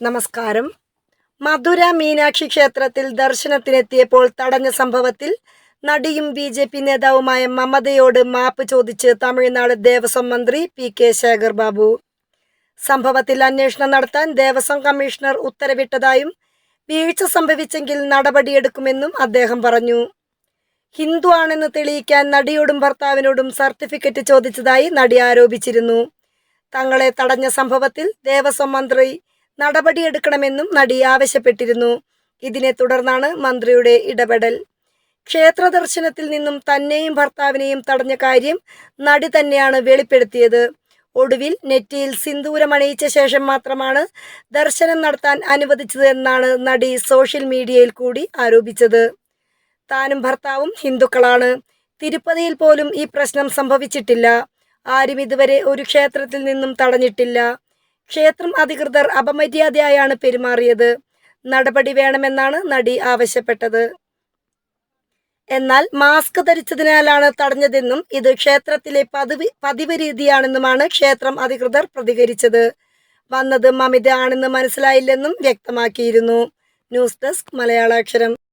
നമസ്കാരം. മധുര മീനാക്ഷി ക്ഷേത്രത്തിൽ ദർശനത്തിനെത്തിയപ്പോൾ തടഞ്ഞ സംഭവത്തിൽ നടിയും ബി.ജെ.പി. നേതാവുമായ മമതയോട് മാപ്പ് ചോദിച്ച് തമിഴ്നാട് ദേവസ്വം മന്ത്രി പി.കെ. ശേഖർ ബാബു. സംഭവത്തിൽ അന്വേഷണം നടത്താൻ ദേവസ്വം കമ്മീഷണർ ഉത്തരവിട്ടതായും വീഴ്ച സംഭവിച്ചെങ്കിൽ നടപടിയെടുക്കുമെന്നും അദ്ദേഹം പറഞ്ഞു. ഹിന്ദു ആണെന്ന് തെളിയിക്കാൻ നടിയോടും ഭർത്താവിനോടും സർട്ടിഫിക്കറ്റ് ചോദിച്ചതായി നടി ആരോപിച്ചിരുന്നു. തങ്ങളെ തടഞ്ഞ സംഭവത്തിൽ ദേവസ്വം മന്ത്രി നടപടിയെടുക്കണമെന്നും നടി ആവശ്യപ്പെട്ടിരുന്നു. ഇതിനെ തുടർന്നാണ് മന്ത്രിയുടെ ഇടപെടൽ. ക്ഷേത്ര ദർശനത്തിൽ നിന്നും തന്നെയും ഭർത്താവിനെയും തടഞ്ഞ കാര്യം നടി തന്നെയാണ് വെളിപ്പെടുത്തിയത്. ഒടുവിൽ നെറ്റിയിൽ സിന്ദൂരമണിയിച്ച ശേഷം മാത്രമാണ് ദർശനം നടത്താൻ അനുവദിച്ചത് എന്നാണ് നടി സോഷ്യൽ മീഡിയയിൽ കൂടി ആരോപിച്ചത്. താനും ഭർത്താവും ഹിന്ദുക്കളാണ്. തിരുപ്പതിയിൽ പോലും ഈ പ്രശ്നം സംഭവിച്ചിട്ടില്ല. ആരും ഇതുവരെ ഒരു ക്ഷേത്രത്തിൽ നിന്നും തടഞ്ഞിട്ടില്ല. ക്ഷേത്രം അധികൃതർ അപമര്യാദയായാണ് പെരുമാറിയത്. നടപടി വേണമെന്നാണ് നടി ആവശ്യപ്പെട്ടത്. എന്നാൽ മാസ്ക് ധരിച്ചതിനാലാണ് തടഞ്ഞതെന്നും ഇത് ക്ഷേത്രത്തിലെ പതിവ് രീതിയാണെന്നുമാണ് ക്ഷേത്രം അധികൃതർ പ്രതികരിച്ചത്. വന്നത് മമിത ആണെന്ന് മനസ്സിലായില്ലെന്നും വ്യക്തമാക്കിയിരുന്നു. News desk മലയാളാക്ഷരം.